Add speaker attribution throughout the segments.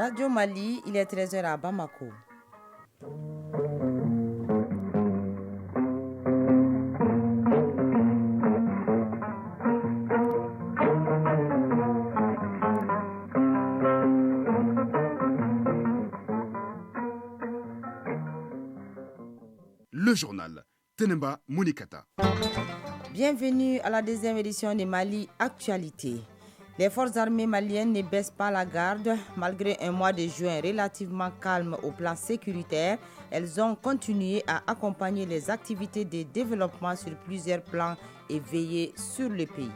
Speaker 1: Radio Mali, il est 13h à Bamako.
Speaker 2: Le journal Tenemba Mounikata.
Speaker 1: Bienvenue à la deuxième édition de Mali Actualité. Les forces armées maliennes ne baissent pas la garde. Malgré un mois de juin relativement calme au plan sécuritaire, elles ont continué à accompagner les activités de développement sur plusieurs plans et veiller sur le pays.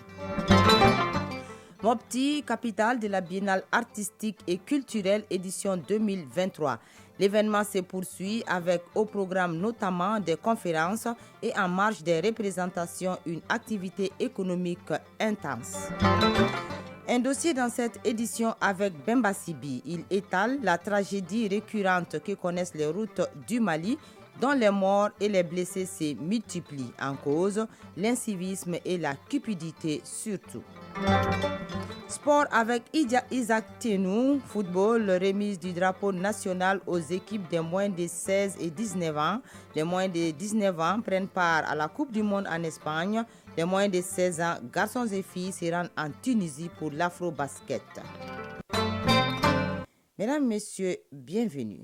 Speaker 1: Mopti, capitale de la Biennale artistique et culturelle édition 2023. L'événement se poursuit avec au programme notamment des conférences et en marge des représentations une activité économique intense. Un dossier dans cette édition avec Bemba Sibi. Il étale la tragédie récurrente que connaissent les routes du Mali, dont les morts et les blessés se multiplient. En cause, l'incivisme et la cupidité surtout. Sport avec Isaac Tenou, football, remise du drapeau national aux équipes des moins de 16 et 19 ans. Les moins de 19 ans prennent part à la Coupe du Monde en Espagne. Les moins de 16 ans, garçons et filles, se rendent en Tunisie pour l'Afro-Basket. Mesdames, Messieurs, bienvenue.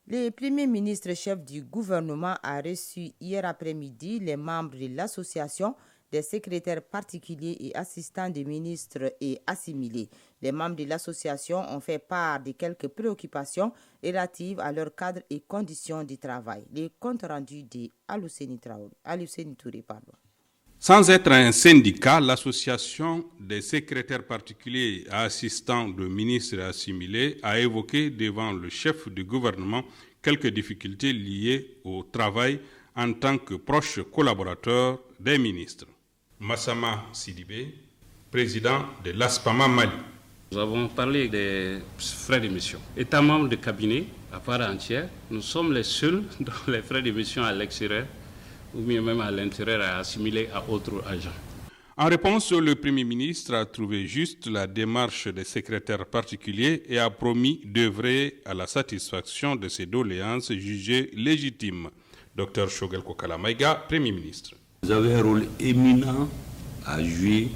Speaker 1: Le Premier ministre chef du gouvernement a reçu hier après-midi les membres de l'association des secrétaires particuliers et assistants des ministres et assimilés. Les membres de l'association ont fait part de quelques préoccupations relatives à leur cadre et conditions de travail. Les comptes rendus de Aluseni Touré.
Speaker 3: Sans être un syndicat, l'association des secrétaires particuliers et assistants de ministres et assimilés a évoqué devant le chef du gouvernement quelques difficultés liées au travail en tant que proche collaborateur des ministres. Massama Sidibé, président de l'ASPAMA Mali.
Speaker 4: Nous avons parlé des frais de mission. Étant membre de cabinet à part entière, nous sommes les seuls dont les frais de mission à l'extérieur ou bien même à l'intérieur à assimiler à autres agents.
Speaker 3: En réponse, le Premier ministre a trouvé juste la démarche des secrétaires particuliers et a promis d'œuvrer à la satisfaction de ces doléances jugées légitimes. Dr Shogel Kokala Maïga, Premier ministre.
Speaker 5: Vous avez un rôle éminent à jouer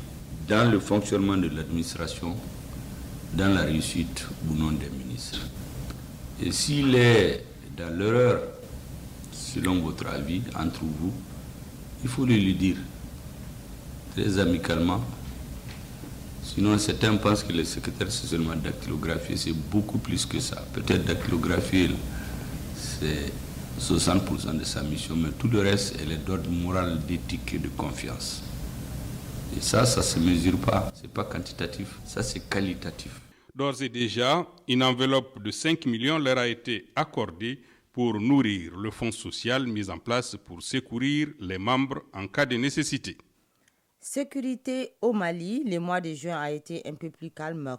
Speaker 5: dans le fonctionnement de l'administration, dans la réussite ou non des ministres. Et s'il est dans l'erreur, selon votre avis, entre vous, il faut le lui dire très amicalement. Sinon, certains pensent que le secrétaire, c'est seulement dactylographier. C'est beaucoup plus que ça. Peut-être dactylographier, c'est 60% de sa mission, mais tout le reste, elle est d'ordre moral, d'éthique et de confiance. Et ça ne se mesure pas. Ce n'est pas quantitatif, ça c'est qualitatif.
Speaker 3: D'ores et déjà, une enveloppe de 5 millions leur a été accordée pour nourrir le fonds social mis en place pour secourir les membres en cas de nécessité.
Speaker 1: Sécurité au Mali, le mois de juin a été un peu plus calme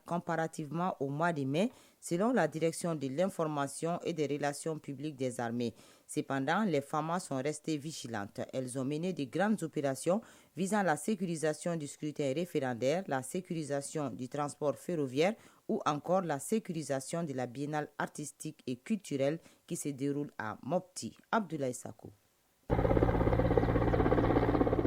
Speaker 1: comparativement au mois de mai, selon la direction de l'information et des relations publiques des armées. Cependant, les FAMA sont restées vigilantes. Elles ont mené de grandes opérations visant la sécurisation du scrutin référendaire, la sécurisation du transport ferroviaire ou encore la sécurisation de la biennale artistique et culturelle qui se déroule à Mopti. Abdoulaye Sakou.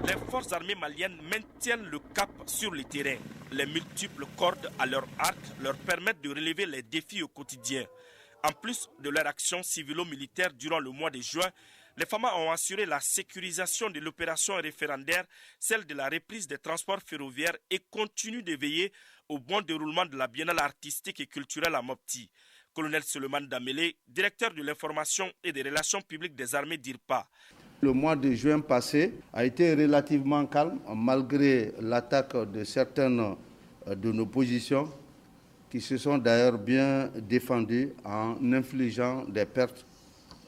Speaker 6: Les forces armées maliennes maintiennent le cap sur le terrain. Les multiples cordes à leur arc leur permettent de relever les défis au quotidien. En plus de leur action civilo-militaire durant le mois de juin, les FAMA ont assuré la sécurisation de l'opération référendaire, celle de la reprise des transports ferroviaires et continuent de veiller au bon déroulement de la biennale artistique et culturelle à Mopti. Colonel Suleiman Damele, directeur de l'information et des relations publiques des armées d'IRPA.
Speaker 7: Le mois de juin passé a été relativement calme malgré l'attaque de certaines de nos positions qui se sont d'ailleurs bien défendues en infligeant des pertes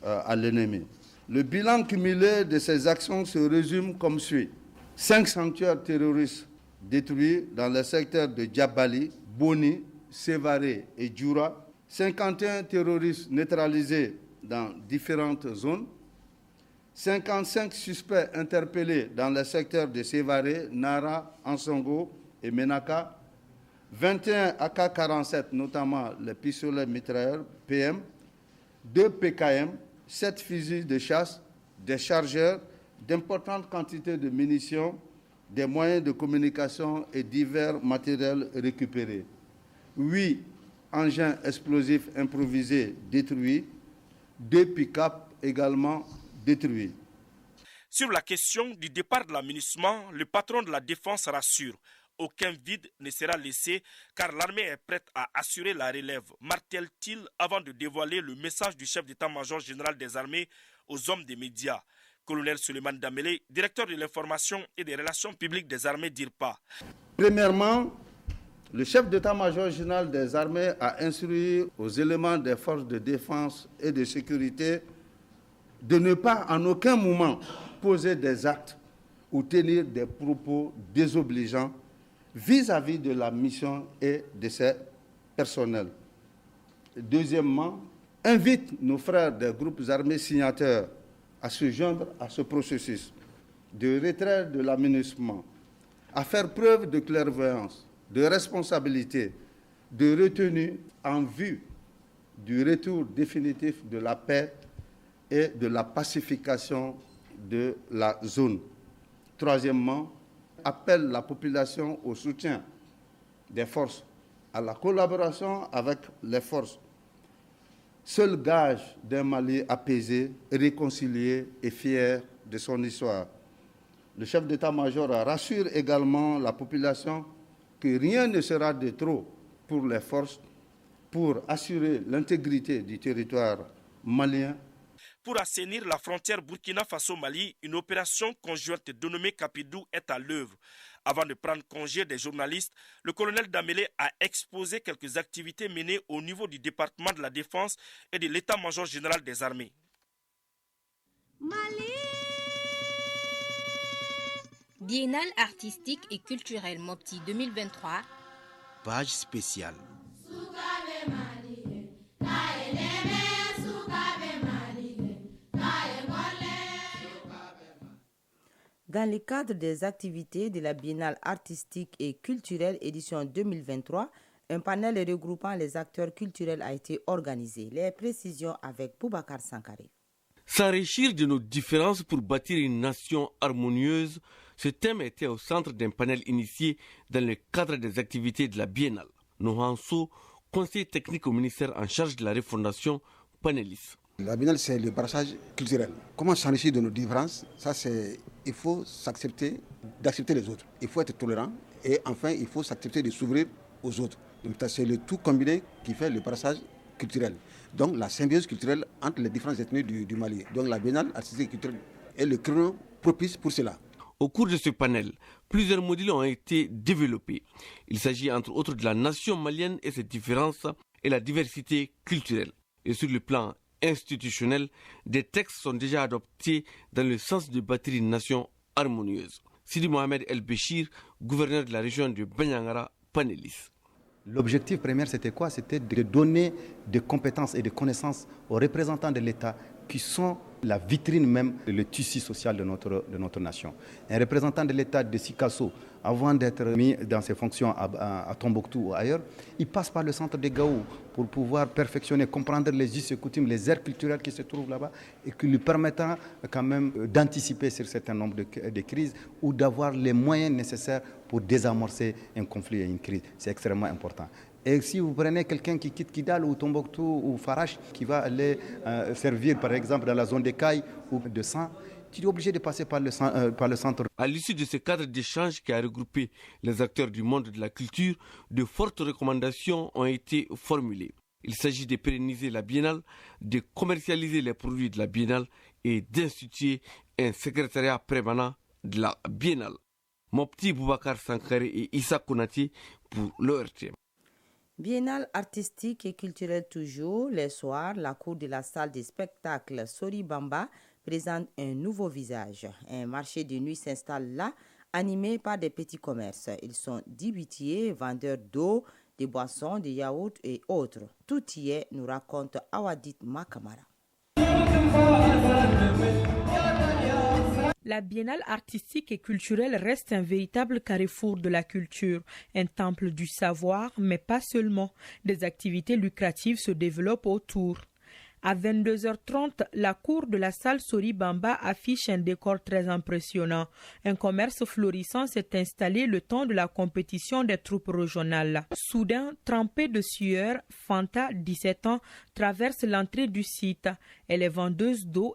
Speaker 7: à l'ennemi. Le bilan cumulé de ces actions se résume comme suit. 5 sanctuaires terroristes détruits dans les secteurs de Djabali, Boni, Sévaré et Djoura. 51 terroristes neutralisés dans différentes zones. 55 suspects interpellés dans les secteurs de Sévaré, Nara, Ansongo et Menaka. 21 AK-47, notamment les pistolets mitrailleurs PM, 2 PKM, 7 fusils de chasse, des chargeurs, d'importantes quantités de munitions, des moyens de communication et divers matériels récupérés. 8 engins explosifs improvisés détruits, 2 pick-up également détruits.
Speaker 6: Sur la question du départ de l'amunissement, le patron de la défense rassure. Aucun vide ne sera laissé car l'armée est prête à assurer la relève, martèle-t-il avant de dévoiler le message du chef d'état-major général des armées aux hommes des médias. Colonel Suleiman Damele, directeur de l'information et des relations publiques des armées d'IRPA.
Speaker 7: Premièrement, le chef d'état-major général des armées a instruit aux éléments des forces de défense et de sécurité de ne pas en aucun moment poser des actes ou tenir des propos désobligeants vis-à-vis de la mission et de ses personnels. Deuxièmement, invite nos frères des groupes armés signataires à se joindre à ce processus de retrait de l'amunissement, à faire preuve de clairvoyance, de responsabilité, de retenue en vue du retour définitif de la paix et de la pacification de la zone. Troisièmement, appelle la population au soutien des forces, à la collaboration avec les forces. Seul gage d'un Mali apaisé, réconcilié et fier de son histoire. Le chef d'état-major rassure également la population que rien ne sera de trop pour les forces pour assurer l'intégrité du territoire malien.
Speaker 6: Pour assainir la frontière Burkina Faso-Mali, une opération conjointe dénommée Capidou est à l'œuvre. Avant de prendre congé des journalistes, le colonel Damele a exposé quelques activités menées au niveau du département de la Défense et de l'état-major général des armées.
Speaker 8: Biennale artistique et culturelle Mopti 2023.
Speaker 9: Page spéciale.
Speaker 1: Dans le cadre des activités de la Biennale artistique et culturelle édition 2023, un panel regroupant les acteurs culturels a été organisé. Les précisions avec Boubacar Sankaré.
Speaker 10: S'enrichir de nos différences pour bâtir une nation harmonieuse, ce thème était au centre d'un panel initié dans le cadre des activités de la Biennale. Nohanso, conseiller technique au ministère en charge de la refondation, panéliste.
Speaker 11: La Biennale, c'est le brassage culturel. Comment s'enrichir de nos différences? Il faut s'accepter, d'accepter les autres. Il faut être tolérant et enfin, il faut s'accepter de s'ouvrir aux autres. Donc, c'est le tout combiné qui fait le brassage culturel. Donc, la symbiose culturelle entre les différentes ethnies du Mali. Donc, la Biennale artistique et culturelle est le créneau propice pour cela.
Speaker 10: Au cours de ce panel, plusieurs modules ont été développés. Il s'agit entre autres de la nation malienne et ses différences et la diversité culturelle. Et sur le plan institutionnel, des textes sont déjà adoptés dans le sens de bâtir une nation harmonieuse. Sidi Mohamed El Béchir, gouverneur de la région de Banyangara, panéliste.
Speaker 12: L'objectif premier, c'était quoi? C'était de donner des compétences et des connaissances aux représentants de l'État qui sont la vitrine même, le tissu social de notre nation. Un représentant de l'État de Sikasso, avant d'être mis dans ses fonctions à Tombouctou ou ailleurs, il passe par le centre de Gao pour pouvoir perfectionner, comprendre les us et coutumes, les aires culturelles qui se trouvent là-bas et qui lui permettra quand même d'anticiper sur un certain nombre de crises ou d'avoir les moyens nécessaires pour désamorcer un conflit et une crise. C'est extrêmement important. Et si vous prenez quelqu'un qui quitte Kidal ou Tombouctou ou Farache, qui va aller servir par exemple dans la zone des Cailles ou de Sang, tu es obligé de passer par le centre.
Speaker 10: À l'issue de ce cadre d'échange qui a regroupé les acteurs du monde de la culture, de fortes recommandations ont été formulées. Il s'agit de pérenniser la Biennale, de commercialiser les produits de la Biennale et d'instituer un secrétariat permanent de la Biennale. Mopti Boubacar Sankaré et Issa Konati pour l'ORTM.
Speaker 1: Biennale artistique et culturelle toujours. Les soirs, la cour de la salle de spectacle Soribamba présente un nouveau visage. Un marché de nuit s'installe là, animé par des petits commerces. Ils sont dibitiers, vendeurs d'eau, des boissons, des yaourts et autres. Tout y est, nous raconte Awadit Makamara.
Speaker 13: La biennale artistique et culturelle reste un véritable carrefour de la culture, un temple du savoir, mais pas seulement. Des activités lucratives se développent autour. À 22h30, la cour de la salle Soribamba affiche un décor très impressionnant. Un commerce florissant s'est installé le temps de la compétition des troupes régionales. Soudain, trempée de sueur, Fanta, 17 ans, traverse l'entrée du site. Elle est vendeuse d'eau.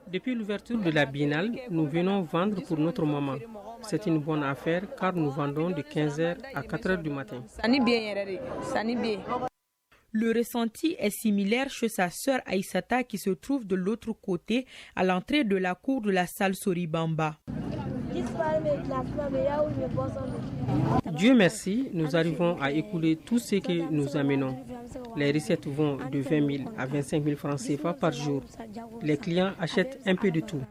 Speaker 14: Depuis l'ouverture de la biennale, nous venons vendre pour notre maman. C'est une bonne affaire car nous vendons de 15h à 4h du matin.
Speaker 13: Le ressenti est similaire chez sa sœur Aïssata qui se trouve de l'autre côté à l'entrée de la cour de la salle Soribamba.
Speaker 14: Dieu merci, nous arrivons à écouler tout ce que nous amenons. Les recettes vont de 20 000 à 25 000 francs CFA par jour. Les clients achètent un peu de tout.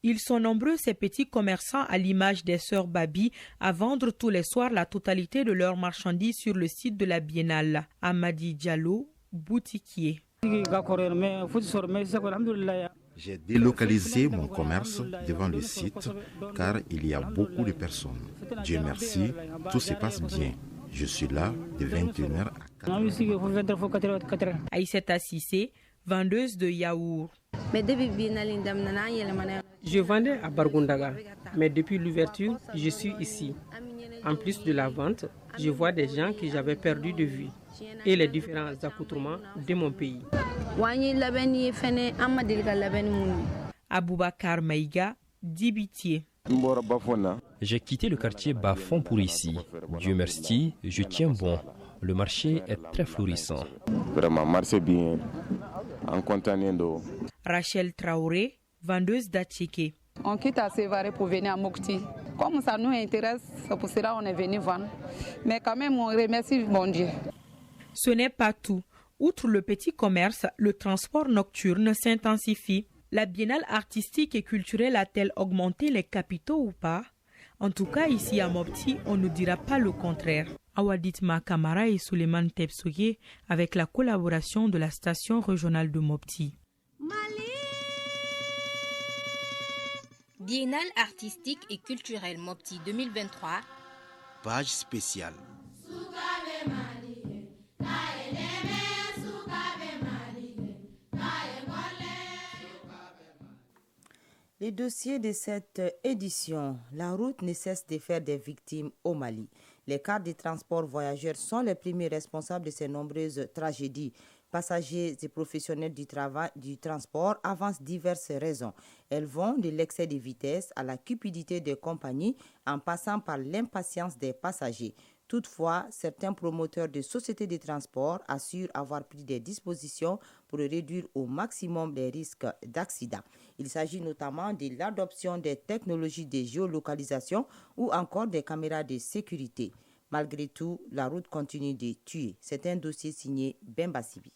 Speaker 13: Ils sont nombreux, ces petits commerçants, à l'image des sœurs Babi, à vendre tous les soirs la totalité de leurs marchandises sur le site de la Biennale. Amadi Diallo, boutiquier.
Speaker 15: J'ai délocalisé mon commerce devant le site car il y a beaucoup de personnes. Dieu merci, tout se passe bien. Je suis là de 21h à 4h.
Speaker 13: Aïssata Sissé, vendeuse de yaourt.
Speaker 14: Je vendais à Bargundaga, mais depuis l'ouverture, je suis ici. En plus de la vente, je vois des gens que j'avais perdus de vue et les différents accoutrements de mon pays.
Speaker 13: Aboubakar Maïga, Dibitier.
Speaker 16: J'ai quitté le quartier Bafon pour ici. Dieu merci, je tiens bon. Le marché est très florissant.
Speaker 17: Vraiment, marché bien.
Speaker 13: Rachel Traoré, vendeuse d'Atcheke.
Speaker 18: On quitte à Sévaré pour venir à Mokti. Comme ça nous intéresse, c'est pour cela qu'on est venu vendre. Mais quand même, on remercie mon Dieu.
Speaker 13: Ce n'est pas tout. Outre le petit commerce, le transport nocturne s'intensifie. La biennale artistique et culturelle a-t-elle augmenté les capitaux ou pas? En tout cas, ici à Mopti, on ne dira pas le contraire. Awadit Makamara et Suleiman Tepsoye avec la collaboration de la station régionale de Mopti.
Speaker 8: Biennale artistique et culturelle Mopti 2023.
Speaker 9: Page spéciale.
Speaker 1: Les dossiers de cette édition, la route ne cesse de faire des victimes au Mali. Les cars de transport voyageurs sont les premiers responsables de ces nombreuses tragédies. Passagers et professionnels du transport avancent diverses raisons. Elles vont de l'excès de vitesse à la cupidité des compagnies en passant par l'impatience des passagers. Toutefois, certains promoteurs de sociétés de transport assurent avoir pris des dispositions pour réduire au maximum les risques d'accident. Il s'agit notamment de l'adoption des technologies de géolocalisation ou encore des caméras de sécurité. Malgré tout, la route continue de tuer. C'est un dossier signé Bemba Sibi.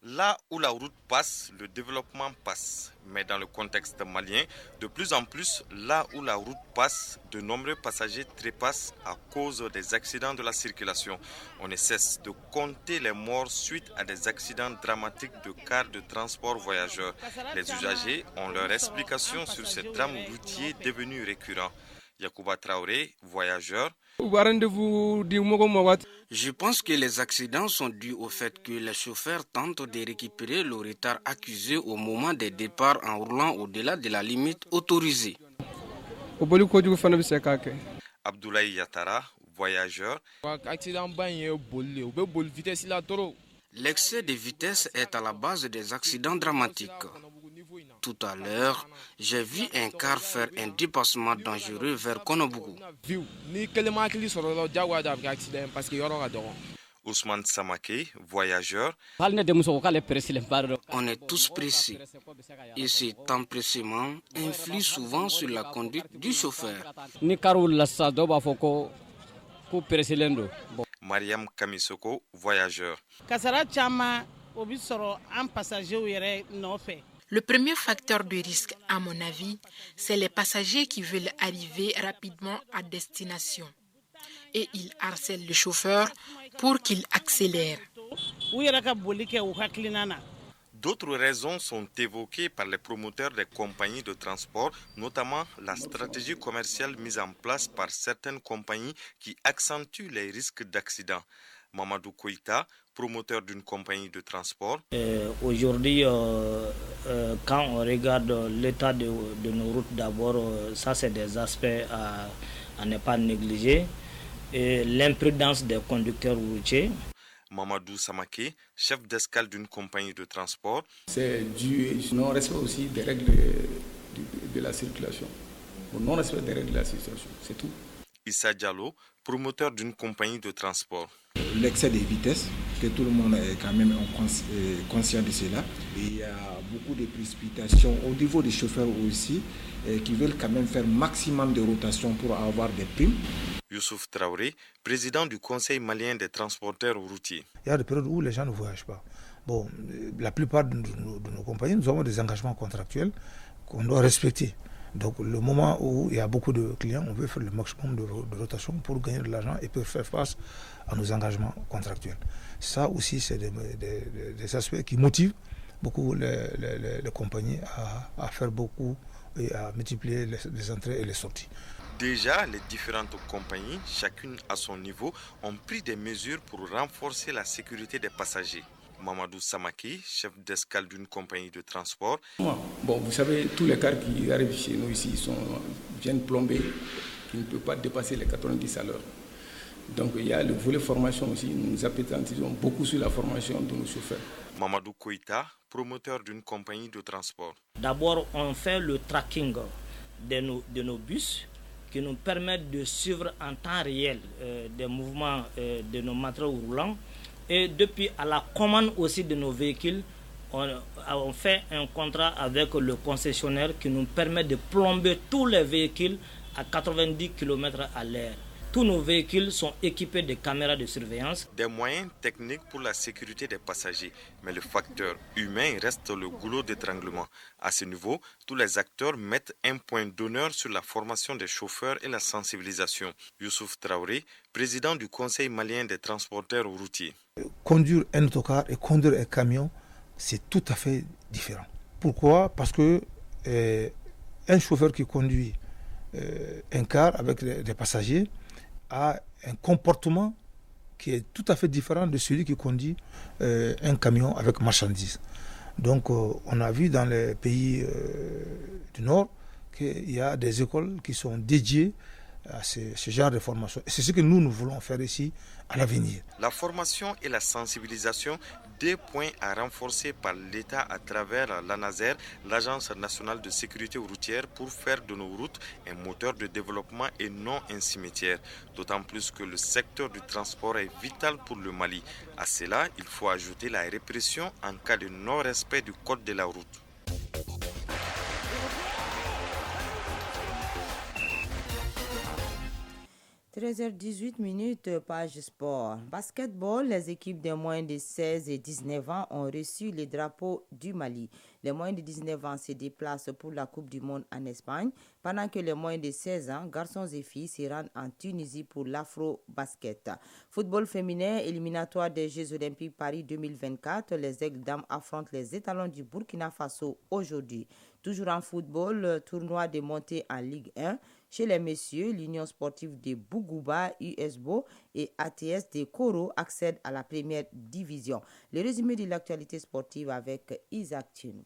Speaker 6: Là où la route passe, le développement passe. Mais dans le contexte malien, de plus en plus, là où la route passe, de nombreux passagers trépassent à cause des accidents de la circulation. On ne cesse de compter les morts suite à des accidents dramatiques de cars de transport voyageurs. Les usagers ont leur explication sur ces drames routiers devenus récurrents. Yacouba Traoré, voyageur.
Speaker 19: Je pense que les accidents sont dus au fait que les chauffeurs tentent de récupérer le retard accusé au moment des départs en roulant au-delà de la limite autorisée.
Speaker 6: Abdoulaye Yatara, voyageur.
Speaker 19: L'excès de vitesse est à la base des accidents dramatiques. Tout à l'heure, j'ai vu un car faire un dépassement dangereux vers Konobougou.
Speaker 6: Ousmane Samake, voyageur.
Speaker 19: On est tous pressés. Et ce empressement influe souvent sur la conduite du chauffeur.
Speaker 6: Mariam Kamisoko, voyageur.
Speaker 20: Le premier facteur de risque, à mon avis, c'est les passagers qui veulent arriver rapidement à destination. Et ils harcèlent le chauffeur pour qu'il accélère.
Speaker 21: D'autres raisons sont évoquées par les promoteurs des compagnies de transport, notamment la stratégie commerciale mise en place par certaines compagnies qui accentue les risques d'accident. Mamadou Koïta, promoteur d'une compagnie de transport.
Speaker 22: Aujourd'hui, quand on regarde l'état de nos routes, d'abord, ça c'est des aspects à ne pas négliger. L'imprudence des conducteurs routiers.
Speaker 21: Mamadou Samake, chef d'escale d'une compagnie de transport.
Speaker 23: C'est dû au non-respect aussi des règles de la circulation. Au non-respect des règles de la circulation, c'est tout.
Speaker 21: Issa Diallo, promoteur d'une compagnie de transport.
Speaker 24: L'excès de vitesse, que tout le monde est quand même conscient de cela. Et il y a beaucoup de précipitations au niveau des chauffeurs aussi, qui veulent quand même faire maximum de rotation pour avoir des primes.
Speaker 21: Youssouf Traoré, président du Conseil malien des transporteurs routiers.
Speaker 25: Il y a des périodes où les gens ne voyagent pas. Bon, la plupart de nos compagnies, nous avons des engagements contractuels qu'on doit respecter. Donc le moment où il y a beaucoup de clients, on veut faire le maximum de rotation pour gagner de l'argent et pour faire face à nos engagements contractuels. Ça aussi, c'est des aspects qui motivent beaucoup les compagnies à faire beaucoup et à multiplier les entrées et les sorties.
Speaker 21: Déjà, les différentes compagnies, chacune à son niveau, ont pris des mesures pour renforcer la sécurité des passagers. Mamadou Samaki, chef d'escale d'une compagnie de transport.
Speaker 23: Bon, vous savez, tous les cars qui arrivent chez nous ici viennent plombés, qui ne peuvent pas dépasser les 90 à l'heure. Donc il y a le volet formation aussi, nous appétissons beaucoup sur la formation de nos chauffeurs.
Speaker 21: Mamadou Koïta, promoteur d'une compagnie de transport.
Speaker 22: D'abord, on fait le tracking de nos bus qui nous permettent de suivre en temps réel des mouvements de nos matériaux roulants. Et depuis à la commande aussi de nos véhicules, on fait un contrat avec le concessionnaire qui nous permet de plomber tous les véhicules à 90 km à l'heure. Tous nos véhicules sont équipés de caméras de surveillance.
Speaker 21: Des moyens techniques pour la sécurité des passagers, mais le facteur humain reste le goulot d'étranglement. À ce niveau, tous les acteurs mettent un point d'honneur sur la formation des chauffeurs et la sensibilisation. Youssouf Traoré, président du Conseil malien des transporteurs routiers.
Speaker 25: Conduire un autocar et conduire un camion, c'est tout à fait différent. Pourquoi? Parce que un chauffeur qui conduit un car avec des passagers a un comportement qui est tout à fait différent de celui qui conduit un camion avec marchandises. Donc on a vu dans les pays du Nord qu'il y a des écoles qui sont dédiées à ce genre de formation. Et c'est ce que nous voulons faire ici à l'avenir.
Speaker 21: La formation et la sensibilisation, deux points à renforcer par l'État à travers l'ANASER, l'Agence nationale de sécurité routière, pour faire de nos routes un moteur de développement et non un cimetière. D'autant plus que le secteur du transport est vital pour le Mali. À cela, il faut ajouter la répression en cas de non-respect du code de la route.
Speaker 1: – 13h18, page sport. Basketball, les équipes des moins de 16 et 19 ans ont reçu les drapeaux du Mali. Les moins de 19 ans se déplacent pour la Coupe du Monde en Espagne, pendant que les moins de 16 ans, garçons et filles, se rendent en Tunisie pour l'Afro-Basket. Football féminin, éliminatoire des Jeux Olympiques Paris 2024, les Aigles dames affrontent les étalons du Burkina Faso aujourd'hui. Toujours en football, tournoi de montée en Ligue 1. Chez les messieurs, l'Union sportive de Bougouba, USBO et ATS de Koro accèdent à la première division. Le résumé de l'actualité sportive avec Isaac Thioune.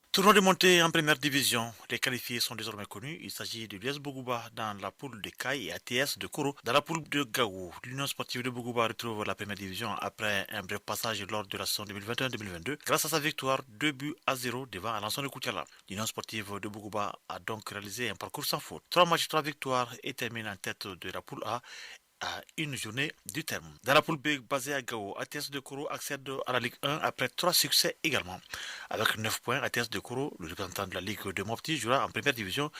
Speaker 26: Tournoi de montée en première division. Les qualifiés sont désormais connus. Il s'agit de l'US Bougouba dans la poule de Kai et ATS de Koro dans la poule de Gaou. L'Union sportive de Bougouba retrouve la première division après un bref passage lors de la saison 2021-2022 grâce à sa victoire 2-0 devant Alençon de Koutiala. L'Union sportive de Bougouba a donc réalisé un parcours sans faute. 3 matchs, 3 victoires et termine en tête de la poule A à une journée du terme. Dans la poule B basée à Gao, ATS de Koro accède à la Ligue 1 après 3 succès également. Avec 9 points, ATS de Koro, le représentant de la Ligue de Mopti, jouera en première division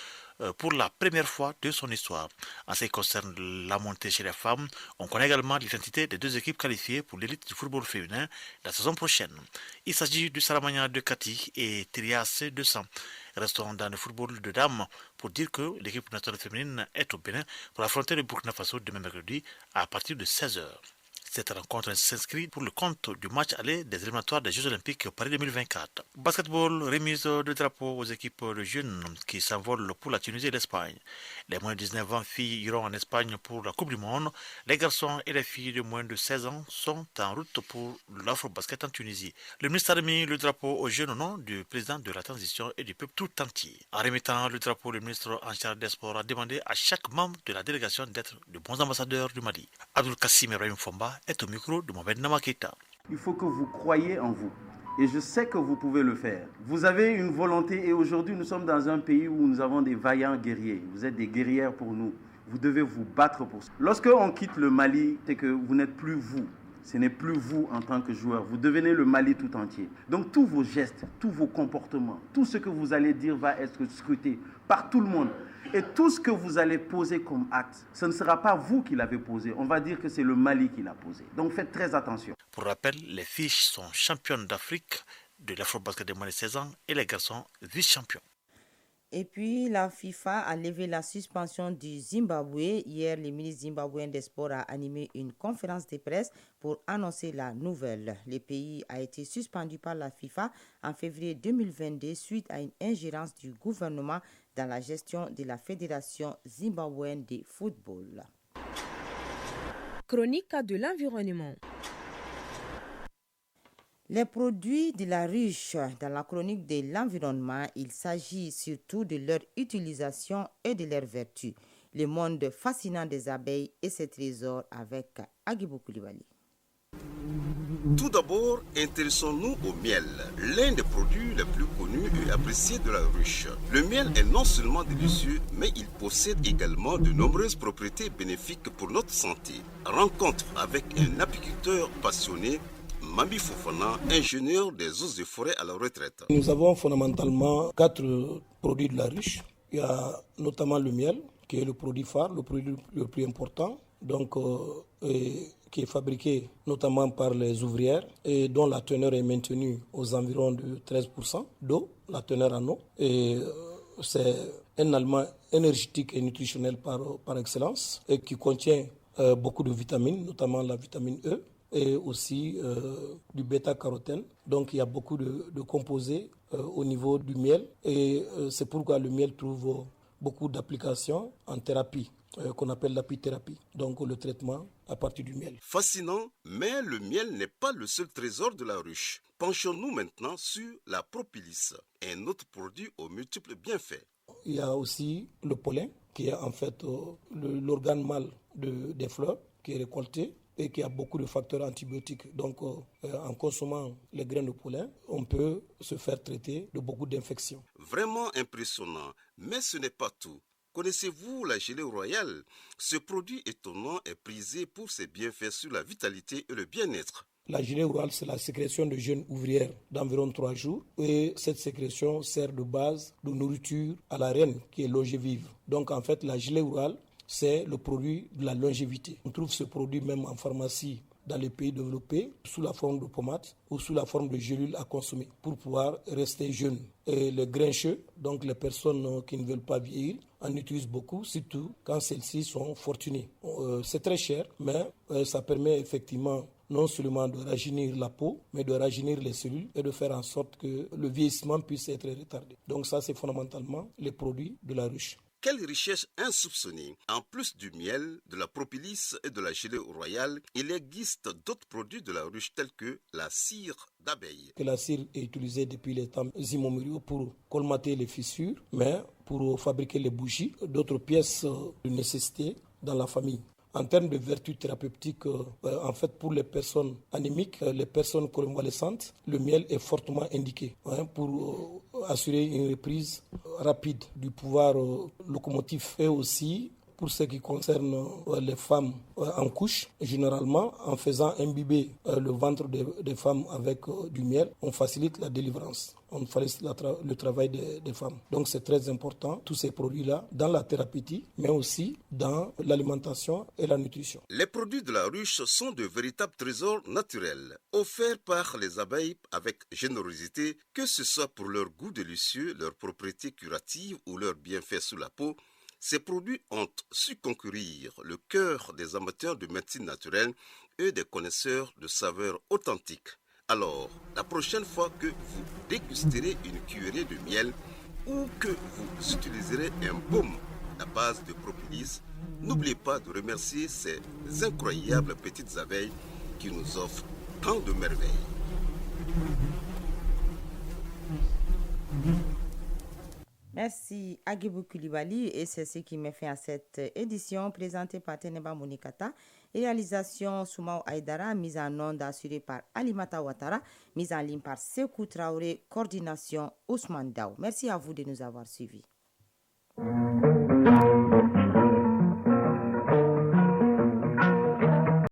Speaker 26: pour la première fois de son histoire. En ce qui concerne la montée chez les femmes, on connaît également l'identité des deux équipes qualifiées pour l'élite du football féminin la saison prochaine. Il s'agit du Salamagna de Kati et Trias 200. Restons dans le football de dames pour dire que l'équipe nationale féminine est au Bénin pour affronter le Burkina Faso demain mercredi à partir de 16h. Cette rencontre s'inscrit pour le compte du match aller des éliminatoires des Jeux Olympiques Paris 2024. Basketball, remise de drapeau aux équipes de jeunes qui s'envolent pour la Tunisie et l'Espagne. Les moins de 19 ans filles iront en Espagne pour la Coupe du Monde. Les garçons et les filles de moins de 16 ans sont en route pour l'Afro-Basket en Tunisie. Le ministre a remis le drapeau aux jeunes au nom du président de la transition et du peuple tout entier. En remettant le drapeau, le ministre en charge des sports a demandé à chaque membre de la délégation d'être de bons ambassadeurs du Mali. Abdul Kassim Ibrahim Fomba est au micro de Mohamed Namaketa.
Speaker 2: Il faut que vous croyiez en vous. Et je sais que vous pouvez le faire. Vous avez une volonté et aujourd'hui nous sommes dans un pays où nous avons des vaillants guerriers. Vous êtes des guerrières pour nous. Vous devez vous battre pour ça. Lorsque on quitte le Mali, c'est que vous n'êtes plus vous. Ce n'est plus vous en tant que joueur. Vous devenez le Mali tout entier. Donc tous vos gestes, tous vos comportements, tout ce que vous allez dire va être scruté par tout le monde. Et tout ce que vous allez poser comme acte, ce ne sera pas vous qui l'avez posé. On va dire que c'est le Mali qui l'a posé. Donc faites très attention.
Speaker 26: Pour rappel, les filles sont championnes d'Afrique de l'Afro-Basket des moins de 16 ans et les garçons vice-champions.
Speaker 1: Et puis, la FIFA a levé la suspension du Zimbabwe. Hier, le ministre zimbabwéen des Sports a animé une conférence de presse pour annoncer la nouvelle. Le pays a été suspendu par la FIFA en février 2022 suite à une ingérence du gouvernement dans la gestion de la Fédération zimbabwéenne de football.
Speaker 3: Chronique de l'environnement.
Speaker 1: Les produits de la ruche dans la chronique de l'environnement, il s'agit surtout de leur utilisation et de leurs vertus. Le monde fascinant des abeilles et ses trésors avec Agibou Koulibaly.
Speaker 4: Tout d'abord, intéressons-nous au miel, l'un des produits les plus connus et appréciés de la ruche. Le miel est non seulement délicieux, mais il possède également de nombreuses propriétés bénéfiques pour notre santé. Rencontre avec un apiculteur passionné, Mambi Fofana, ingénieur des eaux et forêts à la retraite.
Speaker 24: Nous avons fondamentalement 4 produits de la ruche. Il y a notamment le miel, qui est le produit phare, le produit le plus important, donc qui est fabriqué notamment par les ouvrières et dont la teneur est maintenue aux environs de 13% d'eau, la teneur en eau. Et c'est un aliment énergétique et nutritionnel par excellence et qui contient beaucoup de vitamines, notamment la vitamine E. Et aussi du bêta-carotène. Donc il y a beaucoup de composés au niveau du miel et c'est pourquoi le miel trouve beaucoup d'applications en thérapie qu'on appelle l'apithérapie, donc le traitement à partir du miel.
Speaker 4: Fascinant, mais le miel n'est pas le seul trésor de la ruche. Penchons-nous maintenant sur la propolis, un autre produit aux multiples bienfaits.
Speaker 24: Il y a aussi le pollen qui est en fait l'organe mâle des fleurs qui est récolté et qui a beaucoup de facteurs antibiotiques. Donc, en consommant les graines de pollen, on peut se faire traiter de beaucoup d'infections.
Speaker 4: Vraiment impressionnant, mais ce n'est pas tout. Connaissez-vous la gelée royale? Ce produit étonnant est prisé pour ses bienfaits sur la vitalité et le bien-être.
Speaker 24: La gelée orale, c'est la sécrétion de jeunes ouvrières d'environ 3 jours. Et cette sécrétion sert de base de nourriture à la reine qui est longévive. Donc, en fait, la gelée orale, c'est le produit de la longévité. On trouve ce produit même en pharmacie dans les pays développés sous la forme de pommade ou sous la forme de gélules à consommer pour pouvoir rester jeune. Et les grincheux, donc les personnes qui ne veulent pas vieillir, en utilisent beaucoup, surtout quand celles-ci sont fortunées. C'est très cher, mais ça permet effectivement non seulement de rajeunir la peau, mais de rajeunir les cellules et de faire en sorte que le vieillissement puisse être retardé. Donc ça, c'est fondamentalement les produits de la ruche.
Speaker 4: Quelle richesse insoupçonnée! En plus du miel, de la propolis et de la gelée royale, il existe d'autres produits de la ruche tels que la cire d'abeille.
Speaker 24: La cire est utilisée depuis les temps immémoriaux pour colmater les fissures, mais pour fabriquer les bougies, d'autres pièces de nécessité dans la famille. En termes de vertus thérapeutiques, en fait, pour les personnes anémiques, les personnes convalescentes, le miel est fortement indiqué pour assurer une reprise rapide du pouvoir locomotif. Et aussi, pour ce qui concerne les femmes en couche, généralement, en faisant imbiber le ventre des femmes avec du miel, on facilite la délivrance. On facilite le travail des femmes. Donc c'est très important, tous ces produits-là, dans la thérapeutique, mais aussi dans l'alimentation et la nutrition.
Speaker 4: Les produits de la ruche sont de véritables trésors naturels, offerts par les abeilles avec générosité, que ce soit pour leur goût délicieux, leurs propriétés curatives ou leurs bienfaits sur la peau. Ces produits ont su conquérir le cœur des amateurs de médecine naturelle et des connaisseurs de saveurs authentiques. Alors, la prochaine fois que vous dégusterez une cuillerée de miel ou que vous utiliserez un baume à base de propolis, n'oubliez pas de remercier ces incroyables petites abeilles qui nous offrent tant de merveilles.
Speaker 1: Merci Agibou Koulibaly et c'est ce qui met fin à cette édition présentée par Teneba Monikata. Réalisation Soumao Aïdara, mise en onde assurée par Alimata Ouattara, mise en ligne par Sekou Traoré, coordination Ousmane Daou. Merci à vous de nous avoir suivis.